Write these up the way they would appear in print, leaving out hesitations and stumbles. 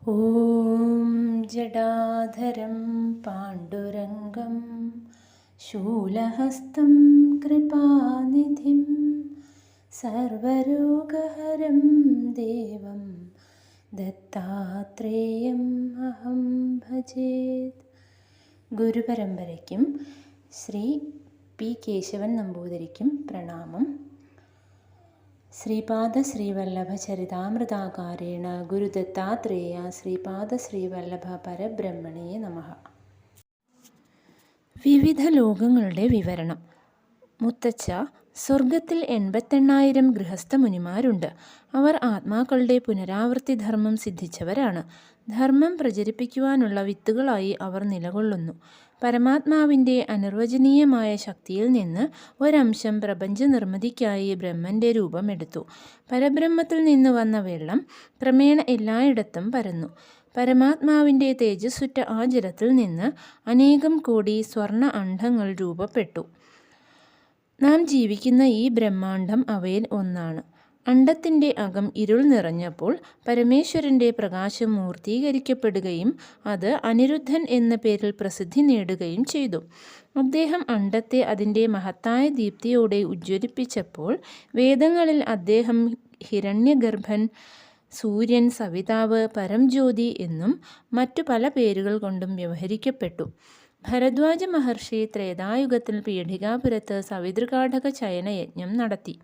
ॐ जडाधरं पाण्डुरङ्गं शूलहस्तं कृपानिधिं सर्वरोगहरं देवं दत्तात्रेयम् अहं भजेत्. ഗുരുപരമ്പരയ്ക്കും ശ്രീ പി കേശവൻ നമ്പൂതിരിക്കും പ്രണാമം. ശ്രീപാദ ശ്രീവല്ലഭ ചരിതാമൃതാകാരേണ ഗുരുദത്താത്രേയ ശ്രീപാദ ശ്രീവല്ലഭ പരബ്രഹ്മണേ നമഃ. വിവിധ ലോകങ്ങളുടെ വിവരണം. മുത്തച്ഛ, സ്വർഗത്തിൽ 88,000 ഗൃഹസ്ഥ മുനിമാരുണ്ട്. അവർ ആത്മാക്കളുടെ പുനരാവൃത്തി ധർമ്മം സിദ്ധിച്ചവരാണ്. ധർമ്മം പ്രചരിപ്പിക്കുവാനുള്ള വിത്തുകളായി അവർ നിലകൊള്ളുന്നു. പരമാത്മാവിൻ്റെ അനിർവചനീയമായ ശക്തിയിൽ നിന്ന് ഒരംശം പ്രപഞ്ച നിർമ്മിതിക്കായി ബ്രഹ്മൻ്റെ രൂപമെടുത്തു. പരബ്രഹ്മത്തിൽ നിന്ന് വന്ന വെള്ളം ക്രമേണ എല്ലായിടത്തും പരന്നു. പരമാത്മാവിൻ്റെ തേജസ്സുറ്റ ആ ജലത്തിൽ നിന്ന് അനേകം കോടി സ്വർണ്ണ അണ്ഡങ്ങൾ രൂപപ്പെട്ടു. നാം ജീവിക്കുന്ന ഈ ബ്രഹ്മാണ്ഡം അവയിൽ ഒന്നാണ്. അണ്ഡത്തിൻ്റെ അകം ഇരുൾ നിറഞ്ഞപ്പോൾ പരമേശ്വരൻ്റെ പ്രകാശം മൂർത്തീകരിക്കപ്പെടുകയും അത് അനിരുദ്ധൻ എന്ന പേരിൽ പ്രസിദ്ധി നേടുകയും ചെയ്തു. അദ്ദേഹം അണ്ഡത്തെ അതിൻ്റെ മഹത്തായ ദീപ്തിയോടെ ഉജ്ജ്വലിപ്പിച്ചപ്പോൾ വേദങ്ങളിൽ അദ്ദേഹം ഹിരണ്യഗർഭൻ, സൂര്യൻ, സവിതാവ്, പരംജ്യോതി എന്നും മറ്റു പല പേരുകൾ കൊണ്ടും വ്യവഹരിക്കപ്പെട്ടു. ഭരദ്വാജ മഹർഷി ത്രേതായുഗത്തിൽ പീഠികാപുരത്ത് സവിതൃകാഠക ചയനയജ്ഞം നടത്തി.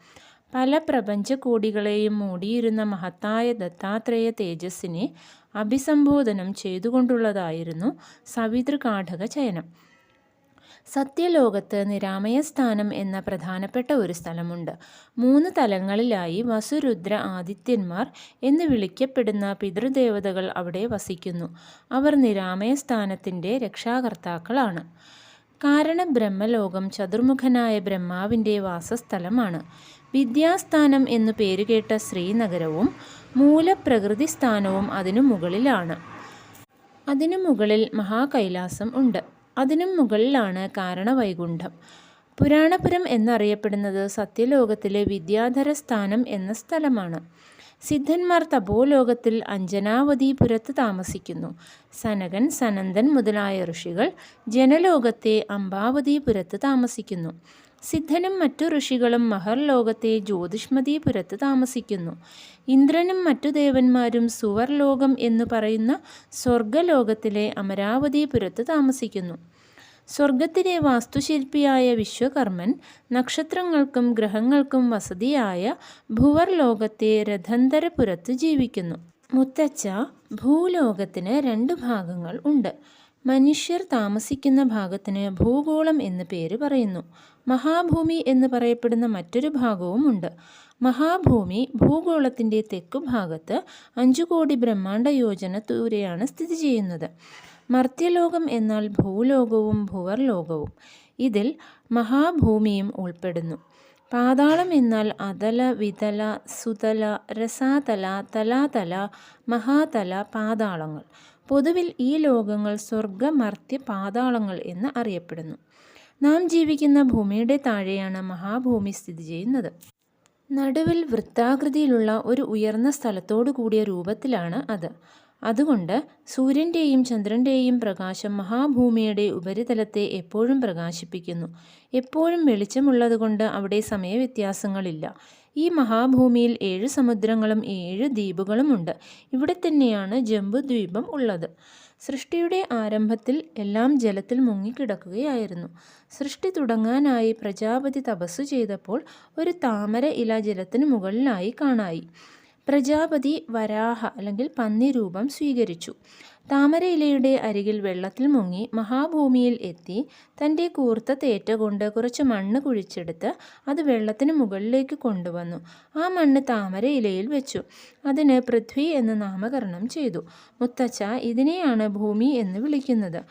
പല പ്രപഞ്ചകോടികളെയും മൂടിയിരുന്ന മഹത്തായ ദത്താത്രേയ തേജസ്സിനെ അഭിസംബോധനം ചെയ്തുകൊണ്ടുള്ളതായിരുന്നു സവിതൃകാഠക ചയനം. സത്യലോകത്ത് നിരാമയസ്ഥാനം എന്ന പ്രധാനപ്പെട്ട ഒരു സ്ഥലമുണ്ട്. 3 തലങ്ങളിലായി വസുരുദ്ര ആദിത്യന്മാർ എന്ന് വിളിക്കപ്പെടുന്ന പിതൃദേവതകൾ അവിടെ വസിക്കുന്നു. അവർ നിരാമയസ്ഥാനത്തിൻ്റെ രക്ഷാകർത്താക്കളാണ്. കാരണബ്രഹ്മലോകം ചതുർമുഖനായ ബ്രഹ്മാവിൻ്റെ വാസസ്ഥലമാണ്. വിദ്യാസ്ഥാനം എന്നു പേരുകേട്ട ശ്രീനഗരവും മൂലപ്രകൃതിസ്ഥാനവും അതിനു മുകളിലാണ്. അതിനു മുകളിൽ മഹാകൈലാസം ഉണ്ട്. അതിനും മുകളിലാണ് കാരണവൈകുണ്ഠം. പുരാണപുരം എന്നറിയപ്പെടുന്നത് സത്യലോകത്തിലെ വിദ്യാധരസ്ഥാനം എന്ന സ്ഥലമാണ്. സിദ്ധന്മാർ തപോലോകത്തിൽ അഞ്ജനാവതീപുരത്ത് താമസിക്കുന്നു. സനകൻ, സനന്ദൻ മുതലായ ഋഷികൾ ജനലോകത്തെ അംബാവതീപുരത്ത് താമസിക്കുന്നു. സിദ്ധനും മറ്റു ഋഷികളും മഹർലോകത്തെ ജ്യോതിഷ്മതീപുരത്ത് താമസിക്കുന്നു. ഇന്ദ്രനും മറ്റു ദേവന്മാരും സുവർലോകം എന്നു പറയുന്ന സ്വർഗലോകത്തിലെ അമരാവതീപുരത്ത് താമസിക്കുന്നു. സ്വർഗത്തിലെ വാസ്തുശില്പിയായ വിശ്വകർമ്മൻ നക്ഷത്രങ്ങൾക്കും ഗ്രഹങ്ങൾക്കും വസതിയായ ഭുവർലോകത്തെ രഥന്ധരപുരത്ത് ജീവിക്കുന്നു. മുത്തച്ഛ, ഭൂലോകത്തിന് 2 ഭാഗങ്ങൾ ഉണ്ട്. മനുഷ്യർ താമസിക്കുന്ന ഭാഗത്തിന് ഭൂഗോളം എന്ന് പേര് പറയുന്നു. മഹാഭൂമി എന്ന് പറയപ്പെടുന്ന മറ്റൊരു ഭാഗവും ഉണ്ട്. മഹാഭൂമി ഭൂഗോളത്തിൻ്റെ തെക്കുഭാഗത്ത് 5 കോടി ബ്രഹ്മാണ്ഡ യോജന ദൂരെയാണ് സ്ഥിതി ചെയ്യുന്നത്. മർത്യലോകം എന്നാൽ ഭൂലോകവും ഭുവർലോകവും. ഇതിൽ മഹാഭൂമിയും ഉൾപ്പെടുന്നു. പാതാളം എന്നാൽ അതല, വിതല, സുതല, രസാതല, തലാതല, മഹാതല, പാതാളങ്ങൾ. പൊതുവിൽ ഈ ലോകങ്ങൾ സ്വർഗ, മർത്യ, പാതാളങ്ങൾ എന്ന് അറിയപ്പെടുന്നു. നാം ജീവിക്കുന്ന ഭൂമിയുടെ താഴെയാണ് മഹാഭൂമി സ്ഥിതി ചെയ്യുന്നത്. നടുവിൽ വൃത്താകൃതിയിലുള്ള ഒരു ഉയർന്ന സ്ഥലത്തോടു കൂടിയ രൂപത്തിലാണ് അത്. അതുകൊണ്ട് സൂര്യൻ്റെയും ചന്ദ്രൻ്റെയും പ്രകാശം മഹാഭൂമിയുടെ ഉപരിതലത്തെ എപ്പോഴും പ്രകാശിപ്പിക്കുന്നു. എപ്പോഴും വെളിച്ചമുള്ളതുകൊണ്ട് അവിടെ സമയവ്യത്യാസങ്ങളില്ല. ഈ മഹാഭൂമിയിൽ 7 സമുദ്രങ്ങളും 7 ദ്വീപുകളുമുണ്ട്. ഇവിടെ തന്നെയാണ് ജംബുദ്വീപം ഉള്ളത്. സൃഷ്ടിയുടെ ആരംഭത്തിൽ എല്ലാം ജലത്തിൽ മുങ്ങിക്കിടക്കുകയായിരുന്നു. സൃഷ്ടി തുടങ്ങാനായി പ്രജാപതി തപസ്സു ചെയ്തപ്പോൾ ഒരു താമര ഇല ജലത്തിന് മുകളിലായി കാണായി. പ്രജാപതി വരാഹ അല്ലെങ്കിൽ പന്നി രൂപം സ്വീകരിച്ചു. താമരയിലയുടെ അരികിൽ വെള്ളത്തിൽ മുങ്ങി മഹാഭൂമിയിൽ എത്തി തൻ്റെ കൂർത്ത തേറ്റ കൊണ്ട് കുറച്ച് മണ്ണ് കുഴിച്ചെടുത്ത് അത് വെള്ളത്തിന് മുകളിലേക്ക് കൊണ്ടുവന്നു. ആ മണ്ണ് താമരയിലയിൽ വെച്ചു. അതിന് പൃഥ്വി എന്ന് നാമകരണം ചെയ്തു. മുത്തച്ഛ, ഇതിനെയാണ് ഭൂമി എന്ന് വിളിക്കുന്നത്.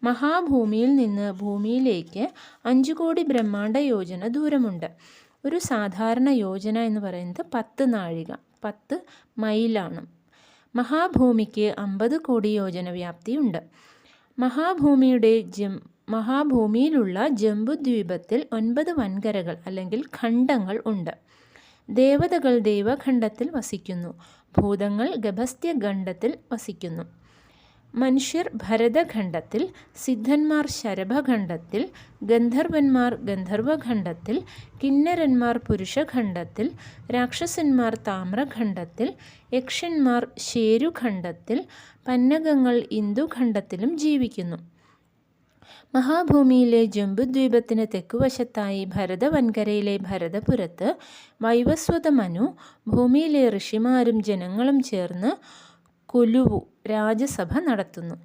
മഹാഭൂമിയിൽ നിന്ന് ഭൂമിയിലേക്ക് 5 കോടി ബ്രഹ്മാണ്ഡ യോജന ദൂരമുണ്ട്. ഒരു സാധാരണ യോജന എന്ന് പറയുന്നത് 10 നാഴിക, 10 മൈലാണ്. മഹാഭൂമിക്ക് 50 കോടി യോജന വ്യാപ്തിയുണ്ട്. മഹാഭൂമിയിലുള്ള ജംബുദ്വീപത്തിൽ 9 വൻകരകൾ അല്ലെങ്കിൽ ഖണ്ഡങ്ങൾ ഉണ്ട്. ദേവതകൾ ദേവഖണ്ഡത്തിൽ വസിക്കുന്നു. ഭൂതങ്ങൾ ഗഭസ്ത്യഖണ്ഡത്തിൽ വസിക്കുന്നു. മനുഷ്യർ ഭരതഖണ്ഡത്തിൽ, സിദ്ധന്മാർ ശരഭഖണ്ഡത്തിൽ, ഗന്ധർവന്മാർ ഗന്ധർവഖണ്ഡത്തിൽ, കിന്നരന്മാർ പുരുഷഖണ്ഡത്തിൽ, രാക്ഷസന്മാർ താമ്രഖണ്ഡത്തിൽ, യക്ഷന്മാർ ശേരുഖണ്ഡത്തിൽ, പന്നഗങ്ങൾ ഇന്ദുഖണ്ഡത്തിലും ജീവിക്കുന്നു. മഹാഭൂമിയിലെ ജംബുദ്വീപത്തിന് തെക്കുവശത്തായി ഭരതവൻകരയിലെ ഭരതപുരത്ത് വൈവസ്വത മനു ഭൂമിയിലെ ഋഷിമാരും ജനങ്ങളും ചേർന്ന് കൊലുവു രാജസഭ നടത്തുന്നു.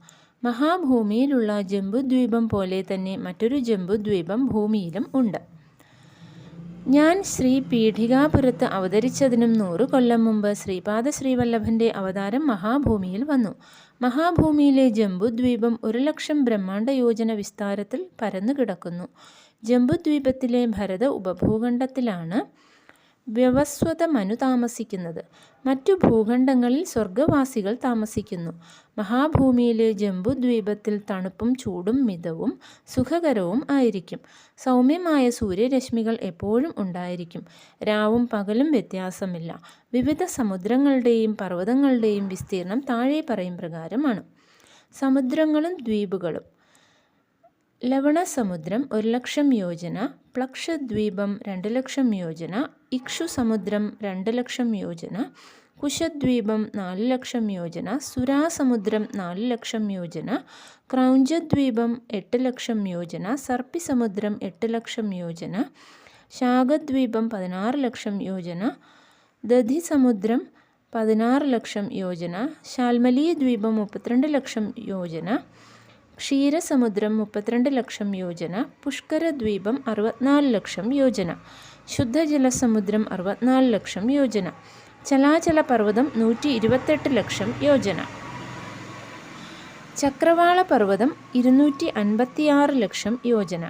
മഹാഭൂമിയിലുള്ള ജംബുദ്വീപം പോലെ തന്നെ മറ്റൊരു ജംബുദ്വീപം ഭൂമിയിലും ഉണ്ട്. ഞാൻ ശ്രീ പീഠികാപുരത്ത് അവതരിച്ചതിനും 100 കൊല്ലം മുമ്പ് ശ്രീപാദ ശ്രീവല്ലഭൻ്റെ അവതാരം മഹാഭൂമിയിൽ വന്നു. മഹാഭൂമിയിലെ ജംബുദ്വീപം 1,00,000 ബ്രഹ്മാണ്ഡയോജന വിസ്താരത്തിൽ പരന്നു കിടക്കുന്നു. ജംബുദ്വീപത്തിലെ ഭരത ഉപഭൂഖണ്ഡത്തിലാണ് വ്യവസ്വത മനു താമസിക്കുന്നത്. മറ്റു ഭൂഖണ്ഡങ്ങളിൽ സ്വർഗവാസികൾ താമസിക്കുന്നു. മഹാഭൂമിയിലെ ജംബുദ്വീപത്തിൽ തണുപ്പും ചൂടും മിതവും സുഖകരവും ആയിരിക്കും. സൗമ്യമായ സൂര്യരശ്മികൾ എപ്പോഴും ഉണ്ടായിരിക്കും. രാവും പകലും വ്യത്യാസമില്ല. വിവിധ സമുദ്രങ്ങളുടെയും പർവ്വതങ്ങളുടെയും വിസ്തീർണം താഴെ പറയും പ്രകാരമാണ്. സമുദ്രങ്ങളും ദ്വീപുകളും: ലവണസമുദ്രം 1,00,000 യോജന, പ്ലക്ഷദ്വീപം 2,00,000 യോജന, ഇക്ഷുസമുദ്രം 2,00,000 യോജന, കുശദ്വീപം 4,00,000 യോജന, സുരാസമുദ്രം 4,00,000 യോജന, ക്രൗഞ്ചദ്വീപം 8,00,000 യോജന, സർപ്പിസമുദ്രം 8,00,000 യോജന, ശാഖദ്വീപം 16,00,000 യോജന, ദധിസമുദ്രം 16,00,000 യോജന, ശാൽമലീ ദ്വീപം 32,00,000 യോജന, ക്ഷീരസമുദ്രം 32,00,000 യോജന, പുഷ്കരദ്വീപം 64,00,000 യോജന, ശുദ്ധജലസമുദ്രം 64,00,000 യോജന, ചലാചല പർവ്വതം 128,00,000 യോജന, ചക്രവാള പർവ്വതം 256,00,000 യോജന,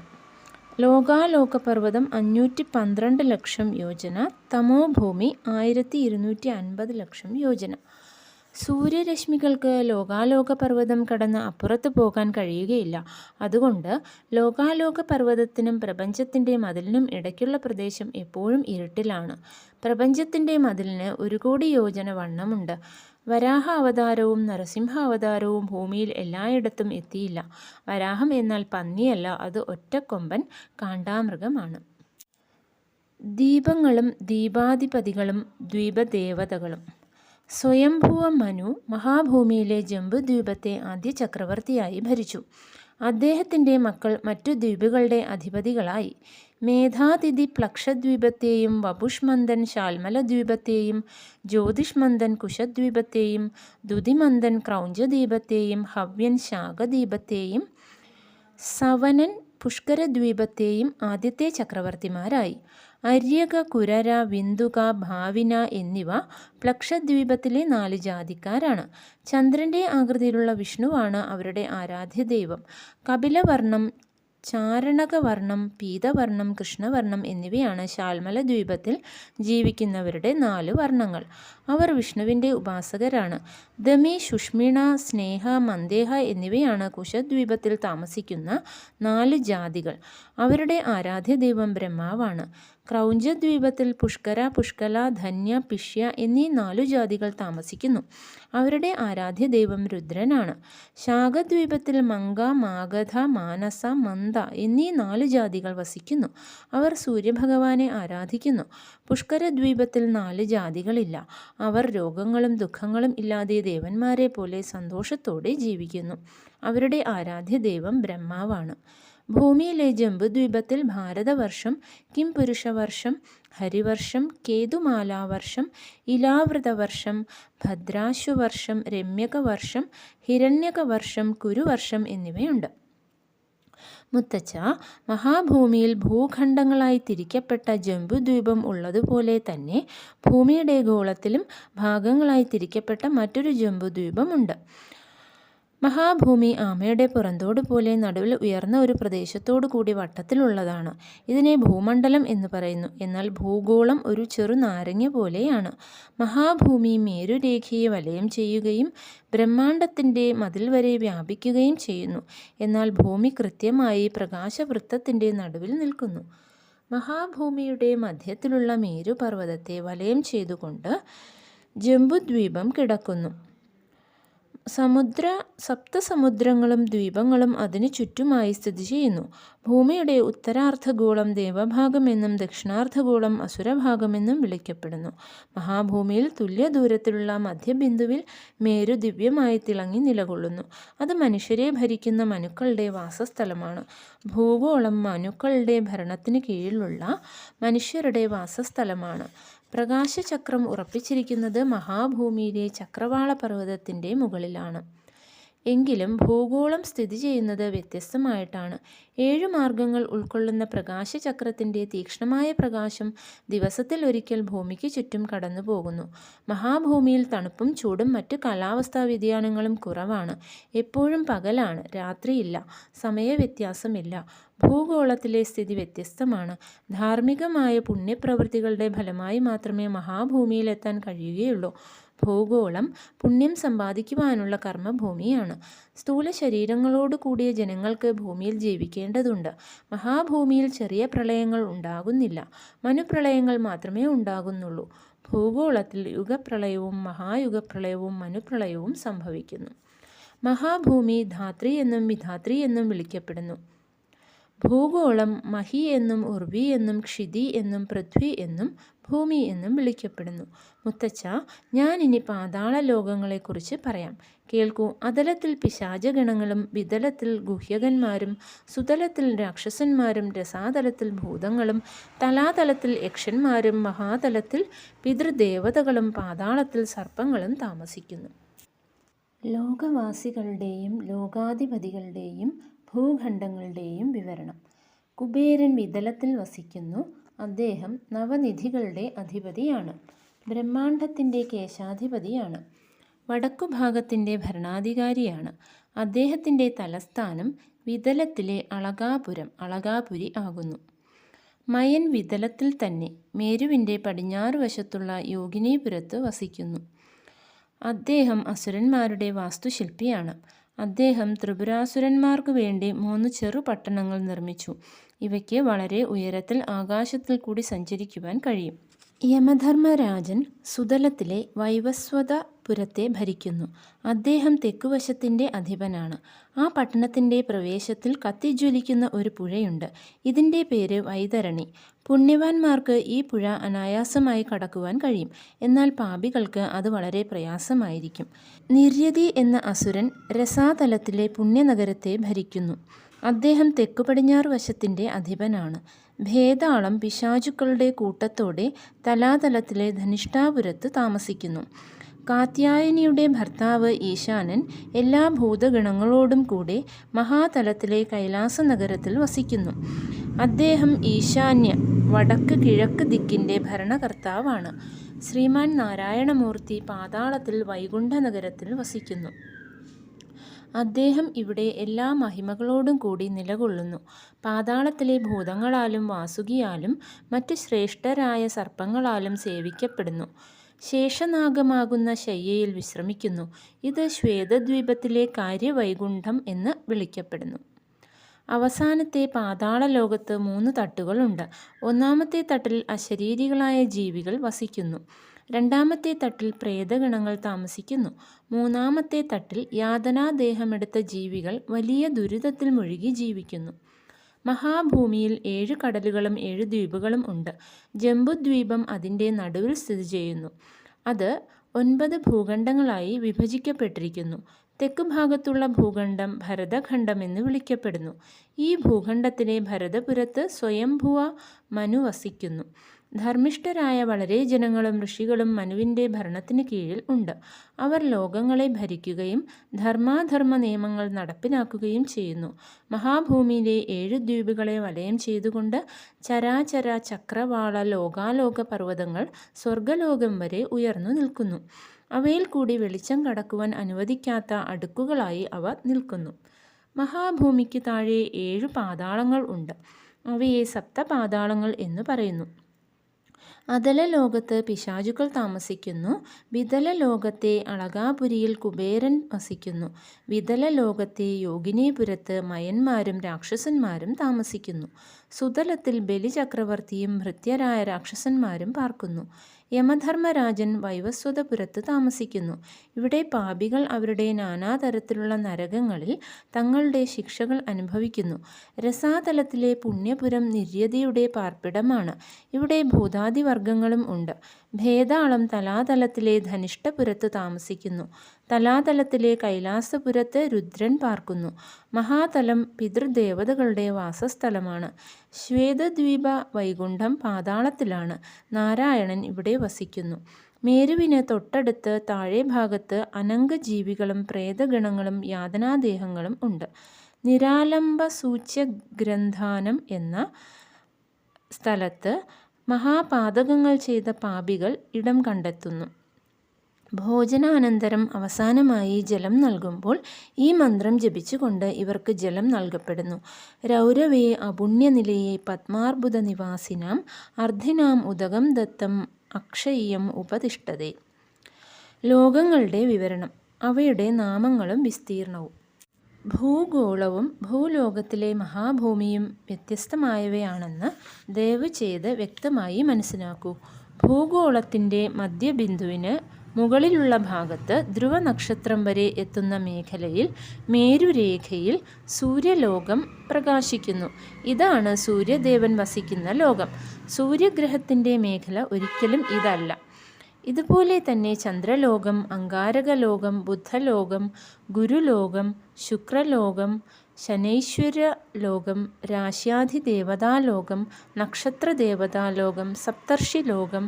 ലോകാലോക പർവ്വതം 512,00,000 യോജന, തമോഭൂമി 1,250,00,000 യോജന. സൂര്യരശ്മികൾക്ക് ലോകാലോക പർവ്വതം കടന്ന് അപ്പുറത്ത് പോകാൻ കഴിയുകയില്ല. അതുകൊണ്ട് ലോകാലോക പർവ്വതത്തിനും പ്രപഞ്ചത്തിൻ്റെ മതിലിനും ഇടയ്ക്കുള്ള പ്രദേശം എപ്പോഴും ഇരുട്ടിലാണ്. പ്രപഞ്ചത്തിൻ്റെ മതിലിന് 1 കോടി യോജന വണ്ണമുണ്ട്. വരാഹ അവതാരവും നരസിംഹ അവതാരവും ഭൂമിയിൽ എല്ലായിടത്തും എത്തിയില്ല. വരാഹം എന്നാൽ പന്നിയല്ല, അത് ഒറ്റക്കൊമ്പൻ കാണ്ടാമൃഗമാണ്. ദീപങ്ങളും ദീപാധിപതികളും ദ്വീപദേവതകളും: സ്വയംഭുവ മനു മഹാഭൂമിയിലെ ജംബുദ്വീപത്തെ ആദ്യ ചക്രവർത്തിയായി ഭരിച്ചു. അദ്ദേഹത്തിൻ്റെ മക്കൾ മറ്റു ദ്വീപുകളുടെ അധിപതികളായി. മേധാതിഥി പ്ലക്ഷദ്വീപത്തെയും, വപുഷ്മന്ദൻ ശാൽമലദ്വീപത്തെയും, ജ്യോതിഷ്മന്ദൻ കുശദ്വീപത്തെയും, ദുതിമന്ദൻ ക്രൗഞ്ചദ്വീപത്തെയും, ഹവ്യൻ ശാഖദ്വീപത്തെയും, സവനൻ പുഷ്കരദ്വീപത്തെയും ആദ്യത്തെ ചക്രവർത്തിമാരായി. അര്യക, കുരര, വിന്ദുക, ഭാവിന എന്നിവ പ്ലക്ഷദ്വീപത്തിലെ 4 ജാതിക്കാരാണ്. ചന്ദ്രൻ്റെ ആകൃതിയിലുള്ള വിഷ്ണുവാണ് അവരുടെ ആരാധ്യദൈവം. കപിലവർണം, ചാരണകവർണം, പീതവർണം, കൃഷ്ണവർണം എന്നിവയാണ് ശാൽമല ദ്വീപത്തിൽ ജീവിക്കുന്നവരുടെ 4 വർണ്ണങ്ങൾ. അവർ വിഷ്ണുവിൻ്റെ ഉപാസകരാണ്. ദമി, സുഷ്മിണ, സ്നേഹ, മന്ദേഹ എന്നിവയാണ് കുശദ്വീപത്തിൽ താമസിക്കുന്ന 4 ജാതികൾ. അവരുടെ ആരാധ്യദൈവം ബ്രഹ്മാവാണ്. ക്രൗഞ്ചദ്വീപത്തിൽ പുഷ്കര, പുഷ്കല, ധന്യ, പിഷ്യ എന്നീ 4 ജാതികൾ താമസിക്കുന്നു. അവരുടെ ആരാധ്യദൈവം രുദ്രനാണ്. ശാഖദ്വീപത്തിൽ മംഗ, മാഗധ, മാനസ, മന്ദ എന്നീ 4 ജാതികൾ വസിക്കുന്നു. അവർ സൂര്യഭഗവാനെ ആരാധിക്കുന്നു. പുഷ്കരദ്വീപത്തിൽ 4 ജാതികളില്ല. അവർ രോഗങ്ങളും ദുഃഖങ്ങളും ഇല്ലാതെ ദേവന്മാരെ പോലെ സന്തോഷത്തോടെ ജീവിക്കുന്നു. അവരുടെ ആരാധ്യദൈവം ബ്രഹ്മാവാണ്. ഭൂമിയിലെ ജംബുദ്വീപത്തിൽ ഭാരതവർഷം, കിംപുരുഷവർഷം, ഹരിവർഷം, കേതുമാലാവർഷം, ഇലാവൃതവർഷം, ഭദ്രാശുവർഷം, രമ്യകവർഷം, ഹിരണ്യകവർഷം, കുരുവർഷം എന്നിവയുണ്ട്. മുത്തച്ഛ, മഹാഭൂമിയിൽ ഭൂഖണ്ഡങ്ങളായി തിരിക്കപ്പെട്ട ജംബുദ്വീപം ഉള്ളതുപോലെ തന്നെ ഭൂമിയുടെ ഗോളത്തിലും ഭാഗങ്ങളായി തിരിക്കപ്പെട്ട മറ്റൊരു ജംബുദ്വീപമുണ്ട്. മഹാഭൂമി ആമയുടെ പുറന്തോട് പോലെ നടുവിൽ ഉയർന്ന ഒരു പ്രദേശത്തോടു കൂടി വട്ടത്തിലുള്ളതാണ്. ഇതിനെ ഭൂമണ്ഡലം എന്ന് പറയുന്നു. എന്നാൽ ഭൂഗോളം ഒരു ചെറു നാരങ്ങ പോലെയാണ്. മഹാഭൂമി മേരുരേഖയെ വലയം ചെയ്യുകയും ബ്രഹ്മാണ്ഡത്തിൻ്റെ മതിൽ വരെ വ്യാപിക്കുകയും ചെയ്യുന്നു. എന്നാൽ ഭൂമി കൃത്യമായി പ്രകാശവൃത്തത്തിൻ്റെ നടുവിൽ നിൽക്കുന്നു. മഹാഭൂമിയുടെ മധ്യത്തിലുള്ള മേരുപർവ്വതത്തെ വലയം ചെയ്തുകൊണ്ട് ജംബുദ്വീപം കിടക്കുന്നു. സപ്തസമുദ്രങ്ങളും ദ്വീപങ്ങളും അതിനു ചുറ്റുമായി സ്ഥിതി ചെയ്യുന്നു. ഭൂമിയുടെ ഉത്തരാർദ്ധഗോളം ദേവഭാഗമെന്നും ദക്ഷിണാർദ്ധഗോളം അസുരഭാഗമെന്നും വിളിക്കപ്പെടുന്നു. മഹാഭൂമിയിൽ തുല്യ ദൂരത്തിലുള്ള മധ്യബിന്ദുവിൽ മേരു ദിവ്യമായി തിളങ്ങി നിലകൊള്ളുന്നു. അത് മനുഷ്യരെ ഭരിക്കുന്ന മനുക്കളുടെ വാസസ്ഥലമാണ്. ഭൂഗോളം മനുക്കളുടെ ഭരണത്തിന് കീഴിലുള്ള മനുഷ്യരുടെ വാസസ്ഥലമാണ്. പ്രകാശചക്രം ഉറപ്പിച്ചിരിക്കുന്നത് മഹാഭൂമിയിലെ ചക്രവാള പർവ്വതത്തിൻ്റെ മുകളിലാണ്. എങ്കിലും ഭൂഗോളം സ്ഥിതി ചെയ്യുന്നത് വ്യത്യസ്തമായിട്ടാണ്. 7 മാർഗങ്ങൾ ഉൾക്കൊള്ളുന്ന പ്രകാശചക്രത്തിൻ്റെ തീക്ഷ്ണമായ പ്രകാശം ദിവസത്തിൽ ഒരിക്കൽ ഭൂമിക്ക് ചുറ്റും കടന്നു പോകുന്നു. മഹാഭൂമിയിൽ തണുപ്പും ചൂടും മറ്റ് കാലാവസ്ഥാ വ്യതിയാനങ്ങളും കുറവാണ്. എപ്പോഴും പകലാണ്, രാത്രിയില്ല, സമയവ്യത്യാസമില്ല. ഭൂഗോളത്തിലെ സ്ഥിതി വ്യത്യസ്തമാണ്. ധാർമ്മികമായ പുണ്യപ്രവൃത്തികളുടെ ഫലമായി മാത്രമേ മഹാഭൂമിയിലെത്താൻ കഴിയുകയുള്ളൂ. ഭൂഗോളം പുണ്യം സമ്പാദിക്കുവാനുള്ള കർമ്മഭൂമിയാണ്. സ്ഥൂല ശരീരങ്ങളോട് കൂടിയ ജനങ്ങൾക്ക് ഭൂമിയിൽ ജീവിക്കേണ്ടതുണ്ട്. മഹാഭൂമിയിൽ ചെറിയ പ്രളയങ്ങൾ ഉണ്ടാകുന്നില്ല. മനുപ്രളയങ്ങൾ മാത്രമേ ഉണ്ടാകുന്നുള്ളൂ. ഭൂഗോളത്തിൽ യുഗപ്രളയവും മഹായുഗപ്രളയവും മനുപ്രളയവും സംഭവിക്കുന്നു. മഹാഭൂമി ധാത്രി എന്നും വിധാത്രി എന്നും വിളിക്കപ്പെടുന്നു. ഭൂഗോളം മഹി എന്നും ഉർവി എന്നും ക്ഷിതി എന്നും പൃഥ്വി എന്നും ഭൂമി എന്നും വിളിക്കപ്പെടുന്നു. മുത്തച്ഛ, ഞാനിനി പാതാള ലോകങ്ങളെക്കുറിച്ച് പറയാം. കേൾക്കൂ. അതലത്തിൽ പിശാചഗണങ്ങളും വിതലത്തിൽ ഗുഹ്യകന്മാരും സുതലത്തിൽ രാക്ഷസന്മാരും രസാതലത്തിൽ ഭൂതങ്ങളും തലാതലത്തിൽ യക്ഷന്മാരും മഹാതലത്തിൽ പിതൃദേവതകളും പാതാളത്തിൽ സർപ്പങ്ങളും താമസിക്കുന്നു. ലോകവാസികളുടെയും ലോകാധിപതികളുടെയും ഭൂഖണ്ഡങ്ങളുടെയും വിവരണം. കുബേരൻ വിതലത്തിൽ വസിക്കുന്നു. അദ്ദേഹം നവനിധികളുടെ അധിപതിയാണ്. ബ്രഹ്മാണ്ഡത്തിൻ്റെ കേശാധിപതിയാണ്. വടക്കുഭാഗത്തിൻ്റെ ഭരണാധികാരിയാണ്. അദ്ദേഹത്തിൻ്റെ തലസ്ഥാനം വിതലത്തിലെ അളകാപുരി ആകുന്നു. മയൻ വിതലത്തിൽ തന്നെ മേരുവിൻ്റെ പടിഞ്ഞാറ് വശത്തുള്ള യോഗിനീപുരത്ത് വസിക്കുന്നു. അദ്ദേഹം അസുരന്മാരുടെ വാസ്തുശില്പിയാണ്. അദ്ദേഹം ത്രിപുരാസുരന്മാർക്കു വേണ്ടി 3 ചെറു പട്ടണങ്ങൾ നിർമ്മിച്ചു. ഇവയ്ക്ക് വളരെ ഉയരത്തിൽ ആകാശത്തിൽ കൂടി സഞ്ചരിക്കുവാൻ കഴിയും. യമധർമ്മരാജൻ സുതലത്തിലെ വൈവസ്വതപുരത്തെ ഭരിക്കുന്നു. അദ്ദേഹം തെക്കുവശത്തിൻ്റെ അധിപനാണ്. ആ പട്ടണത്തിൻ്റെ പ്രവേശത്തിൽ കത്തിജ്വലിക്കുന്ന ഒരു പുഴയുണ്ട്. ഇതിൻ്റെ പേര് വൈതരണി. പുണ്യവാന്മാർക്ക് ഈ പുഴ അനായാസമായി കടക്കുവാൻ കഴിയും. എന്നാൽ പാപികൾക്ക് അത് വളരെ പ്രയാസമായിരിക്കും. നിര്യതി എന്ന അസുരൻ രസാതലത്തിലെ പുണ്യനഗരത്തെ ഭരിക്കുന്നു. അദ്ദേഹം തെക്കുപടിഞ്ഞാറ് വശത്തിൻ്റെ അധിപനാണ്. ഭേതാളം പിശാചുക്കളുടെ കൂട്ടത്തോടെ തലാതലത്തിലെ ധനിഷ്ഠാപുരത്ത് താമസിക്കുന്നു. കാത്യായനിയുടെ ഭർത്താവ് ഈശാനൻ എല്ലാ ഭൂതഗണങ്ങളോടും കൂടെ മഹാതലത്തിലെ കൈലാസ നഗരത്തിൽ വസിക്കുന്നു. അദ്ദേഹം ഈശാന്യ വടക്ക് കിഴക്ക് ദിക്കിൻ്റെ ഭരണകർത്താവാണ്. ശ്രീമാൻ നാരായണമൂർത്തി പാതാളത്തിൽ വൈകുണ്ഠ നഗരത്തിൽ വസിക്കുന്നു. അദ്ദേഹം ഇവിടെ എല്ലാ മഹിമകളോടും കൂടി നിലകൊള്ളുന്നു. പാതാളത്തിലെ ഭൂതങ്ങളാലും വാസുകിയാലും മറ്റ് ശ്രേഷ്ഠരായ സർപ്പങ്ങളാലും സേവിക്കപ്പെടുന്നു. ശേഷനാഗമാകുന്ന ശയ്യയിൽ വിശ്രമിക്കുന്നു. ഇത് ശ്വേതദ്വീപത്തിലെ കാര്യവൈകുണ്ഠം എന്ന് വിളിക്കപ്പെടുന്നു. അവസാനത്തെ പാതാള ലോകത്ത് 3 തട്ടുകളുണ്ട്. ഒന്നാമത്തെ തട്ടിൽ അശരീരികളായ ജീവികൾ വസിക്കുന്നു. രണ്ടാമത്തെ തട്ടിൽ പ്രേതഗണങ്ങൾ താമസിക്കുന്നു. മൂന്നാമത്തെ തട്ടിൽ യാതനാദേഹമെടുത്ത ജീവികൾ വലിയ ദുരിതത്തിൽ മുഴുകി ജീവിക്കുന്നു. മഹാഭൂമിയിൽ 7 കടലുകളും 7 ദ്വീപുകളും ഉണ്ട്. ജംബുദ്വീപം അതിൻ്റെ നടുവിൽ സ്ഥിതി ചെയ്യുന്നു. അത് 9 ഭൂഖണ്ഡങ്ങളായി വിഭജിക്കപ്പെട്ടിരിക്കുന്നു. തെക്ക് ഭാഗത്തുള്ള ഭൂഖണ്ഡം ഭരതഖണ്ഡം എന്ന് വിളിക്കപ്പെടുന്നു. ഈ ഭൂഖണ്ഡത്തിലെ ഭരതപുരത്ത് സ്വയംഭുവ മനു വസിക്കുന്നു. ധർമ്മിഷ്ഠരായ വളരെ ജനങ്ങളും ഋഷികളും മനുവിൻ്റെ ഭരണത്തിന് കീഴിൽ ഉണ്ട്. അവർ ലോകങ്ങളെ ഭരിക്കുകയും ധർമാധർമ്മ നിയമങ്ങൾ നടപ്പിലാക്കുകയും ചെയ്യുന്നു. മഹാഭൂമിയിലെ 7 ദ്വീപുകളെ വലയം ചെയ്തുകൊണ്ട് ചരാചര ചക്രവാള ലോകാലോക പർവ്വതങ്ങൾ സ്വർഗലോകം വരെ ഉയർന്നു നിൽക്കുന്നു. അവയിൽ കൂടി വെളിച്ചം കടക്കുവാൻ അനുവദിക്കാത്ത അടുക്കുകളായി അവ നിൽക്കുന്നു. മഹാഭൂമിക്ക് താഴെ 7 പാതാളങ്ങൾ ഉണ്ട്. അവയെ സപ്തപാതാളങ്ങൾ എന്ന് പറയുന്നു. അതല ലോകത്ത് പിശാചുക്കൾ താമസിക്കുന്നു. വിതല ലോകത്തെ അളകാപുരിയിൽ കുബേരൻ വസിക്കുന്നു. വിതല ലോകത്തെ യോഗിനീപുരത്ത് മയന്മാരും രാക്ഷസന്മാരും താമസിക്കുന്നു. സുതലത്തിൽ ബലിചക്രവർത്തിയും ഭൃത്യരായ രാക്ഷസന്മാരും പാർക്കുന്നു. യമധർമ്മരാജൻ വൈവസ്വതപുരത്ത് താമസിക്കുന്നു. ഇവിടെ പാപികൾ അവരുടെ നാനാതരത്തിലുള്ള നരകങ്ങളിൽ തങ്ങളുടെ ശിക്ഷകൾ അനുഭവിക്കുന്നു. രസാതലത്തിലെ പുണ്യപുരം നിര്യതിയുടെ പാർപ്പിടമാണ്. ഇവിടെ ഭൂതാദിവർഗങ്ങളും ഉണ്ട്. ഭേതാളം തലാതലത്തിലെ ധനിഷ്ഠപുരത്ത് താമസിക്കുന്നു. തലാതലത്തിലെ കൈലാസപുരത്ത് രുദ്രൻ പാർക്കുന്നു. മഹാതലം പിതൃദേവതകളുടെ വാസസ്ഥലമാണ്. ശ്വേതദ്വീപ വൈകുണ്ഠം പാതാളത്തിലാണ്. നാരായണൻ ഇവിടെ വസിക്കുന്നു. മേരുവിന് തൊട്ടടുത്ത് താഴെ ഭാഗത്ത് അനംഗജീവികളും പ്രേതഗണങ്ങളും യാതനാദേഹങ്ങളും ഉണ്ട്. നിരാലംബ സൂച്യഗ്രന്ഥാനം എന്ന സ്ഥലത്ത് മഹാപാതകങ്ങൾ ചെയ്ത പാപികൾ ഇടം കണ്ടെത്തുന്നു. ഭോജനാനന്തരം അവസാനമായി ജലം നൽകുമ്പോൾ ഈ മന്ത്രം ജപിച്ചുകൊണ്ട് ഇവർക്ക് ജലം നൽകപ്പെടുന്നു. രൗരവേ അപുണ്യനിലയെ പത്മാർബുദ നിവാസിനാം അർദ്ധിനാം ഉദകം ദത്തം അക്ഷയ്യം ഉപതിഷ്ഠതേ. ലോകങ്ങളുടെ വിവരണം, അവയുടെ നാമങ്ങളും വിസ്തീർണവും. ഭൂഗോളവും ഭൂലോകത്തിലെ മഹാഭൂമിയും വ്യത്യസ്തമായവയാണെന്ന് ദയവ് ചെയ്ത് വ്യക്തമായി മനസ്സിലാക്കൂ. ഭൂഗോളത്തിൻ്റെ മധ്യബിന്ദുവിന് മുകളിലുള്ള ഭാഗത്ത് ധ്രുവനക്ഷത്രം വരെ എത്തുന്ന മേഖലയിൽ മേരുരേഖയിൽ സൂര്യലോകം പ്രകാശിക്കുന്നു. ഇതാണ് സൂര്യദേവൻ വസിക്കുന്ന ലോകം. സൂര്യഗ്രഹത്തിൻ്റെ മേഖല ഒരിക്കലും ഇതല്ല. ഇതുപോലെ തന്നെ ചന്ദ്രലോകം, അംഗാരകലോകം, ബുധലോകം, ഗുരുലോകം, ശുക്രലോകം, ശനൈശ്വരലോകം, രാശ്യാധിദേവതാലോകം, നക്ഷത്രദേവതാലോകം, സപ്തർഷിലോകം,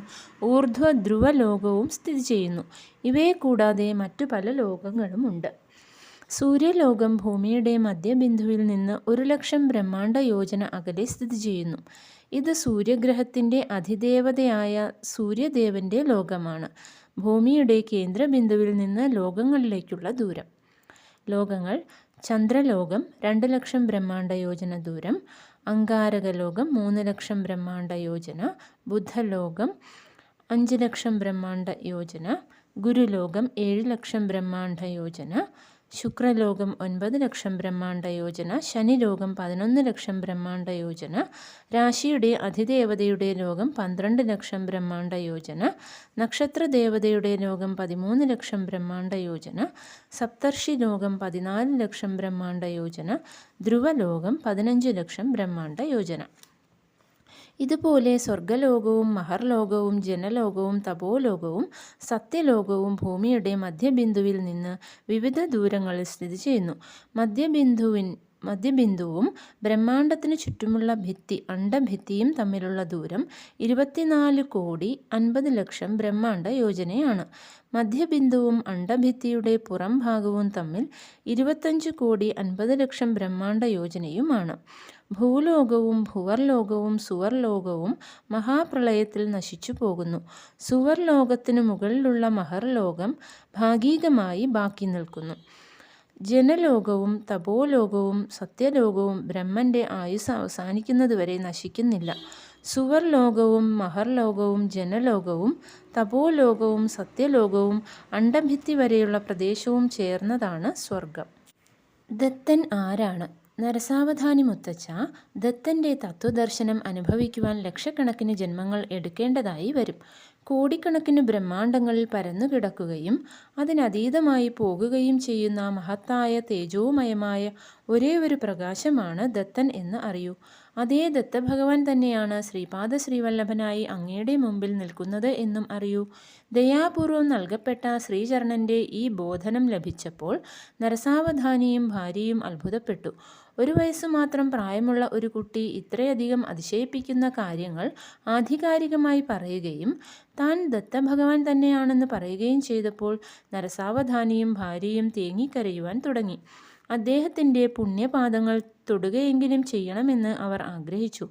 ഊർധ്വധ്രുവലോകവും സ്ഥിതി ചെയ്യുന്നു. ഇവയെ കൂടാതെ മറ്റു പല ലോകങ്ങളുമുണ്ട്. സൂര്യലോകം ഭൂമിയുടെ മധ്യബിന്ദുവിൽ നിന്ന് 1,00,000 ബ്രഹ്മാണ്ഡ യോജന അകലെ സ്ഥിതി ചെയ്യുന്നു. ഇത് സൂര്യഗ്രഹത്തിൻ്റെ അധിദേവതയായ സൂര്യദേവൻ്റെ ലോകമാണ്. ഭൂമിയുടെ കേന്ദ്രബിന്ദുവിൽ നിന്ന് ലോകങ്ങളിലേക്കുള്ള ദൂരം. ലോകങ്ങൾ: ചന്ദ്രലോകം 2,00,000 ബ്രഹ്മാണ്ഡ യോജന ദൂരം, അംഗാരകലോകം 3,00,000 ബ്രഹ്മാണ്ഡ യോജന, ബുധലോകം 5,00,000 ബ്രഹ്മാണ്ഡ യോജന, ഗുരുലോകം 7,00,000 ബ്രഹ്മാണ്ഡ യോജന, ശുക്രലോകം 9,00,000 ബ്രഹ്മാണ്ഡ യോജന, ശനിലോകം 11,00,000 ബ്രഹ്മാണ്ഡ യോജന, രാശിയുടെ അധിദേവതയുടെ ലോകം 12,00,000 ബ്രഹ്മാണ്ഡ യോജന, നക്ഷത്രദേവതയുടെ ലോകം 13,00,000 ബ്രഹ്മാണ്ഡ യോജന, സപ്തർഷി ലോകം 14,00,000 ബ്രഹ്മാണ്ഡ യോജന, ധ്രുവലോകം 15,00,000 ബ്രഹ്മാണ്ഡ യോജന. ഇതുപോലെ സ്വർഗലോകവും മഹർലോകവും ജനലോകവും തപോലോകവും സത്യലോകവും ഭൂമിയുടെ മധ്യബിന്ദുവിൽ നിന്ന് വിവിധ ദൂരങ്ങളിൽ സ്ഥിതി ചെയ്യുന്നു. മധ്യബിന്ദുവും ബ്രഹ്മാണ്ഡത്തിന് ചുറ്റുമുള്ള ഭിത്തി അണ്ഡഭിത്തിയും തമ്മിലുള്ള ദൂരം 24,50,00,000 ബ്രഹ്മാണ്ഡ യോജനയാണ്. മധ്യബിന്ദുവും അണ്ഡഭിത്തിയുടെ പുറം ഭാഗവും തമ്മിൽ 25,50,00,000 ബ്രഹ്മാണ്ഡ യോജനയുമാണ്. ഭൂലോകവും ഭുവർലോകവും സുവർലോകവും മഹാപ്രളയത്തിൽ നശിച്ചു പോകുന്നു. സുവർലോകത്തിനു മുകളിലുള്ള മഹർലോകം ഭാഗികമായി ബാക്കി നിൽക്കുന്നു. ജനലോകവും തപോലോകവും സത്യലോകവും ബ്രഹ്മൻ്റെ ആയുസ് അവസാനിക്കുന്നതുവരെ നശിക്കുന്നില്ല. സുവർലോകവും മഹർലോകവും ജനലോകവും തപോലോകവും സത്യലോകവും അണ്ഡഭിത്തി വരെയുള്ള പ്രദേശവും ചേർന്നതാണ് സ്വർഗം. ദത്തൻ ആരാണ്? നരസാവധാനി മുത്തച്ഛ, ദത്തൻ്റെ തത്വദർശനം അനുഭവിക്കുവാൻ ലക്ഷക്കണക്കിന് ജന്മങ്ങൾ എടുക്കേണ്ടതായി വരും. കോടിക്കണക്കിന് ബ്രഹ്മാണ്ഡങ്ങളിൽ പരന്നുകിടക്കുകയും അതിനതീതമായി പോകുകയും ചെയ്യുന്ന മഹത്തായ തേജോമയമായ ഒരേ ഒരു പ്രകാശമാണ് ദത്തൻ എന്ന് അറിയൂ. അതേ ദത്തഭഗവാൻ തന്നെയാണ് ശ്രീപാദ ശ്രീവല്ലഭനായി അങ്ങയുടെ മുമ്പിൽ നിൽക്കുന്നത് എന്നും അറിയൂ. ദയാപൂർവം നൽകപ്പെട്ട ശ്രീചരണൻ്റെ ഈ ബോധനം ലഭിച്ചപ്പോൾ നരസാവധാനിയും ഭാര്യയും അത്ഭുതപ്പെട്ടു. 1 വയസ്സു മാത്രം പ്രായമുള്ള ഒരു കുട്ടി ഇത്രയധികം അതിശയിപ്പിക്കുന്ന കാര്യങ്ങൾ ആധികാരികമായി പറയുകയും താൻ ദത്തഭഗവാൻ തന്നെയാണെന്ന് പറയുകയും ചെയ്തപ്പോൾ നരസാവധാനിയും ഭാര്യയും തേങ്ങിക്കരയുവാൻ തുടങ്ങി. അദ്ദേഹത്തിൻ്റെ പുണ്യപാദങ്ങൾ തൊടുകയെങ്കിലും ചെയ്യണമെന്ന് അവർ ആഗ്രഹിച്ചു.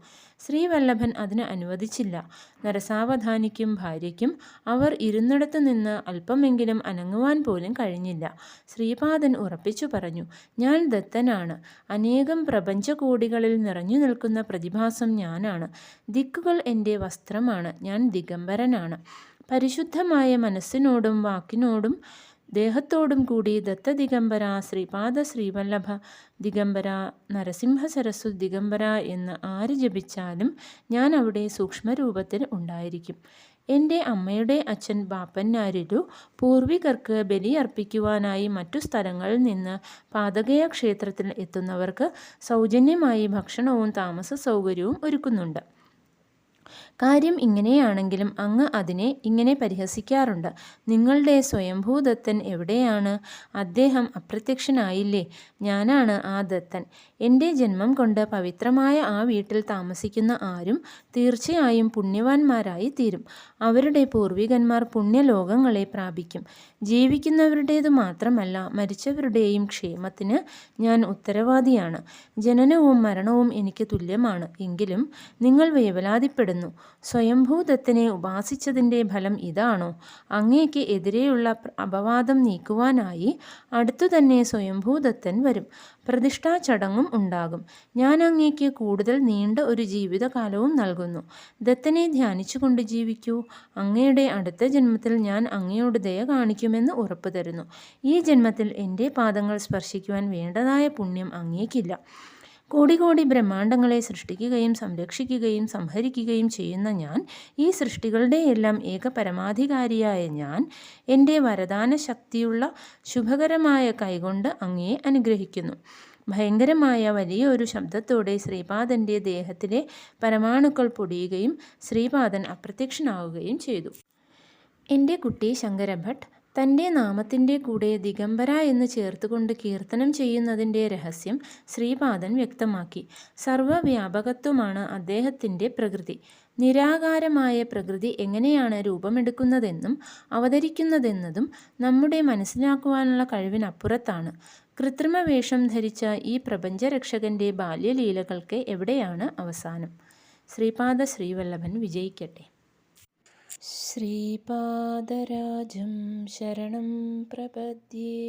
ശ്രീവല്ലഭൻ അതിന് അനുവദിച്ചില്ല. നരസാവധാനിക്കും ഭാര്യയ്ക്കും അവർ ഇരുന്നിടത്തു നിന്ന് അല്പമെങ്കിലും അനങ്ങുവാൻ പോലും കഴിഞ്ഞില്ല. ശ്രീപാദൻ ഉറപ്പിച്ചു പറഞ്ഞു, ഞാൻ ദത്തനാണ്. അനേകം പ്രപഞ്ചകോടികളിൽ നിറഞ്ഞു നിൽക്കുന്ന പ്രതിഭാസം ഞാനാണ്. ദിക്കുകൾ എൻ്റെ വസ്ത്രമാണ്. ഞാൻ ദിഗംബരനാണ്. പരിശുദ്ധമായ മനസ്സിനോടും വാക്കിനോടും ദേഹത്തോടും കൂടി ദത്ത ദിഗംബര, ശ്രീപാദ ശ്രീവല്ലഭ ദിഗംബര, നരസിംഹ സരസ്വതി ദിഗംബര എന്ന് ആര് ജപിച്ചാലും ഞാൻ അവിടെ സൂക്ഷ്മരൂപത്തിൽ ഉണ്ടായിരിക്കും. എൻ്റെ അമ്മയുടെ അച്ഛൻ ബാപ്പന്നാരിലു പൂർവികർക്ക് ബലിയർപ്പിക്കുവാനായി മറ്റു സ്ഥലങ്ങളിൽ നിന്ന് പാതകയ ക്ഷേത്രത്തിൽ എത്തുന്നവർക്ക് സൗജന്യമായി ഭക്ഷണവും താമസ സൗകര്യവും ഒരുക്കുന്നുണ്ട്. കാര്യം ഇങ്ങനെയാണെങ്കിലും അങ്ങ് അതിനെ ഇങ്ങനെ പരിഹസിക്കാറുണ്ട്. നിങ്ങളുടെ സ്വയംഭൂദത്തൻ എവിടെയാണ്? അദ്ദേഹം അപ്രത്യക്ഷനായില്ലേ? ഞാനാണ് ആ ദത്തൻ. എൻ്റെ ജന്മം കൊണ്ട് പവിത്രമായ ആ വീട്ടിൽ താമസിക്കുന്ന ആരും തീർച്ചയായും പുണ്യവാന്മാരായി തീരും. അവരുടെ പൂർവികന്മാർ പുണ്യലോകങ്ങളെ പ്രാപിക്കും. ജീവിക്കുന്നവരുടേതു മാത്രമല്ല മരിച്ചവരുടെയും ക്ഷേമത്തിന് ഞാൻ ഉത്തരവാദിയാണ്. ജനനവും മരണവും എനിക്ക് തുല്യമാണ്. എങ്കിലും നിങ്ങൾ വേവലാതിപ്പെടുന്നു. സ്വയംഭൂദത്തനെ ഉപാസിച്ചതിൻ്റെ ഫലം ഇതാണോ? അങ്ങേക്ക് എതിരെയുള്ള അപവാദം നീക്കുവാനായി അടുത്തുതന്നെ സ്വയംഭൂദത്തൻ വരും. പ്രതിഷ്ഠാ ചടങ്ങും ഉണ്ടാകും. ഞാൻ അങ്ങേക്ക് കൂടുതൽ നീണ്ട ഒരു ജീവിതകാലവും നൽകുന്നു. ദത്തനെ ധ്യാനിച്ചുകൊണ്ട് ജീവിക്കൂ. അങ്ങയുടെ അടുത്ത ജന്മത്തിൽ ഞാൻ അങ്ങയോട് ദയ കാണിക്കുമെന്ന് ഉറപ്പു തരുന്നു. ഈ ജന്മത്തിൽ എൻ്റെ പാദങ്ങൾ സ്പർശിക്കുവാൻ വേണ്ടതായ പുണ്യം അങ്ങേക്കില്ല. കോടി കോടി ബ്രഹ്മാണ്ടങ്ങളെ സൃഷ്ടിക്കുകയും സംരക്ഷിക്കുകയും സംഹരിക്കുകയും ചെയ്യുന്ന ഞാൻ, ഈ സൃഷ്ടികളുടെയെല്ലാം ഏക പരമാധികാരിയായ ഞാൻ, എൻ്റെ വരദാന ശക്തിയുള്ള ശുഭകരമായ കൈകൊണ്ട് അങ്ങയെ അനുഗ്രഹിക്കുന്നു. ഭയങ്കരമായ വലിയൊരു ശബ്ദത്തോടെ ശ്രീപാദൻ്റെ ദേഹത്തിലെ പരമാണുക്കൾ പൊടിയുകയും ശ്രീപാദൻ അപ്രത്യക്ഷനാവുകയും ചെയ്തു. എൻ്റെ കുട്ടി ശങ്കരഭട്ട് തൻ്റെ നാമത്തിൻ്റെ കൂടെ ദിഗംബര എന്ന് ചേർത്തുകൊണ്ട് കീർത്തനം ചെയ്യുന്നതിൻ്റെ രഹസ്യം ശ്രീപാദൻ വ്യക്തമാക്കി. സർവ്വവ്യാപകത്വമാണ് അദ്ദേഹത്തിൻ്റെ പ്രകൃതി. നിരാകാരമായ പ്രകൃതി എങ്ങനെയാണ് രൂപമെടുക്കുന്നതെന്നും അവതരിക്കുന്നതെന്നതും നമ്മുടെ മനസ്സിലാക്കുവാനുള്ള കഴിവിനപ്പുറത്താണ്. കൃത്രിമ വേഷം ധരിച്ച ഈ പ്രപഞ്ചരക്ഷകൻ്റെ ബാല്യലീലകൾക്ക് എവിടെയാണ് അവസാനം? ശ്രീപാദ ശ്രീവല്ലഭൻ വിജയിക്കട്ടെ. ശ്രീപാദരാജം ശരണം പ്രപദ്യേ.